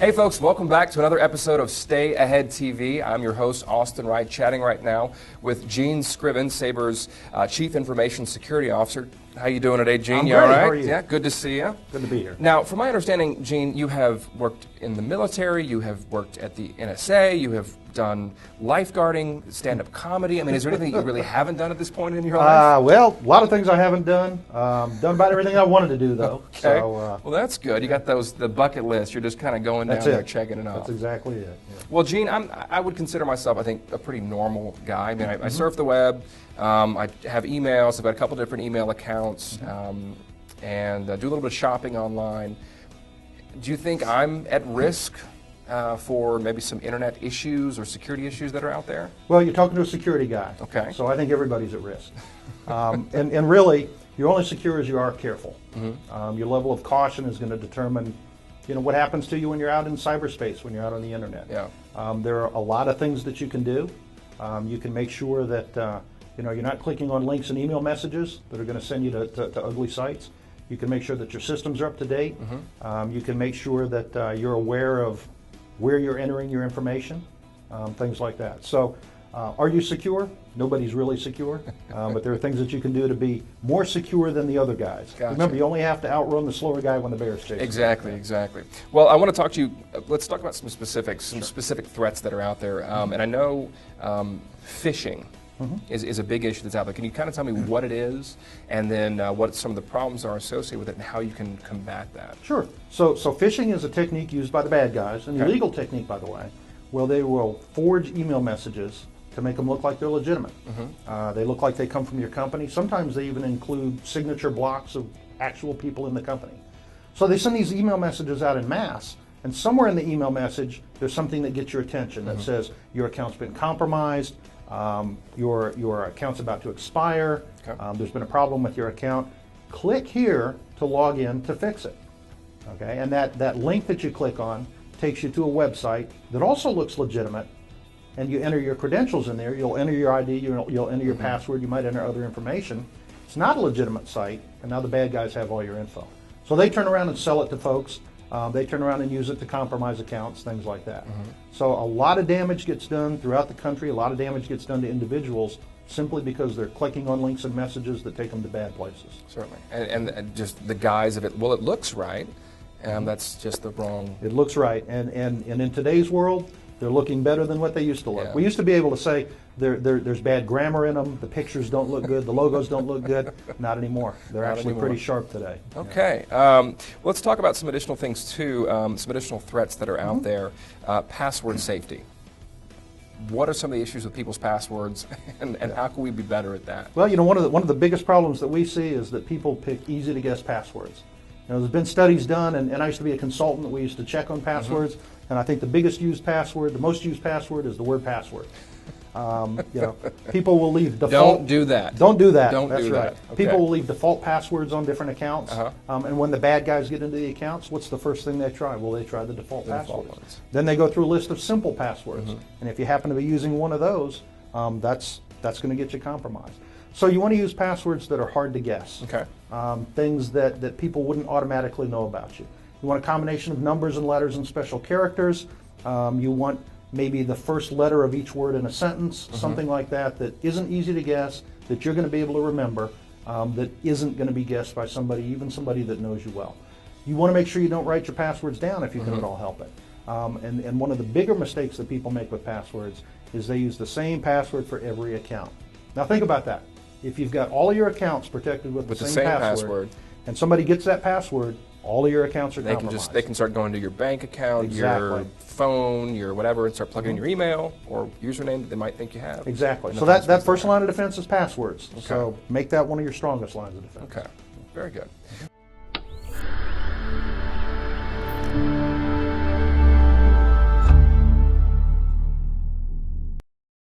Hey folks, welcome back to another episode of Stay Ahead TV. I'm your host, Austin Wright, chatting right now with Gene Scriven, Sabre's Chief Information Security Officer. How you doing today, Gene? I'm You great. all right? How are you? Yeah, good to see you. Good to be here. Now, from my understanding, Gene, you have worked in the military, you have worked at the NSA, you have done lifeguarding, stand-up comedy. I mean, is there anything that you really haven't done at this point in your life? Well, a lot of things I haven't done. Done about everything I wanted to do, though. Okay. So, well, that's good. You got the bucket list. You're just kind of going down there checking it off. That's exactly it. Yeah. Well, Gene, I would consider myself, I think, a pretty normal guy. I mean, I surf the web. I have emails. I've got a couple different email accounts, and do a little bit of shopping online. Do you think I'm at risk for maybe some internet issues or security issues that are out there? Well, you're talking to a security guy. Okay. So I think everybody's at risk. And really, you're only secure as you are careful. Your level of caution is going to determine, what happens to you when you're out in cyberspace, when you're out on the internet. Yeah. There are a lot of things that you can do. You can make sure that you're not clicking on links and email messages that are going to send you to ugly sites. You can make sure that your systems are up to date. You can make sure that you're aware of where you're entering your information, things like that. So, are you secure? Nobody's really secure, but there are things that you can do to be more secure than the other guys. Gotcha. Remember, you only have to outrun the slower guy when the bear's chasing. Exactly. Well, I want to talk to you. Let's talk about some specifics, some specific threats that are out there. And I know phishing is a big issue that's out there. Can you kind of tell me what it is, and then what some of the problems are associated with it, and how you can combat that? Sure. So phishing is a technique used by the bad guys, an illegal technique, by the way, where they will forge email messages to make them look like they're legitimate. They look like they come from your company. Sometimes they even include signature blocks of actual people in the company. So they send these email messages out in mass, and somewhere in the email message, there's something that gets your attention that says your account's been compromised, your account's about to expire, there's been a problem with your account. Click here to log in to fix it. Okay, and that link that you click on takes you to a website that also looks legitimate, and you enter your credentials in there. You'll enter your ID, you'll enter your password, you might enter other information. It's not a legitimate site, and now the bad guys have all your info. So they turn around and sell it to folks. They turn around and use it to compromise accounts, things like that. So a lot of damage gets done throughout the country. A lot of damage gets done to individuals simply because they're clicking on links and messages that take them to bad places. Certainly. And just the guise of it, well, it looks right. That's just the wrong... It looks right. And in today's world, they're looking better than what they used to look. Yeah. We used to be able to say there's bad grammar in them, the pictures don't look good, the logos don't look good. Not anymore. They're actually pretty sharp today. Okay. Let's talk about some additional things too, some additional threats that are out there. Password safety. What are some of the issues with people's passwords, and how can we be better at that? Well, one of the biggest problems that we see is that people pick easy to guess passwords. There's been studies done, and I used to be a consultant. We used to check on passwords, and I think the biggest used password, the most used password, is the word password. People will leave default. Don't do that. Don't do that. Don't That's do right. that. Okay. People will leave default passwords on different accounts, and when the bad guys get into the accounts, what's the first thing they try? Well, they try the default passwords. Then they go through a list of simple passwords, and if you happen to be using one of those, that's going to get you compromised. So you want to use passwords that are hard to guess. Okay. Things that people wouldn't automatically know about you. You want a combination of numbers and letters and special characters. You want maybe the first letter of each word in a sentence, something like that isn't easy to guess, that you're going to be able to remember, that isn't going to be guessed by somebody, even somebody that knows you well. You want to make sure you don't write your passwords down if you can at all help it. And one of the bigger mistakes that people make with passwords is they use the same password for every account. Now think about that. If you've got all of your accounts protected with the same password, and somebody gets that password, all of your accounts are compromised. They can start going to your bank account, your phone, your whatever, and start plugging in your email or username that they might think you have. Exactly. So that first line of defense is passwords. Okay. So make that one of your strongest lines of defense. Okay. Very good.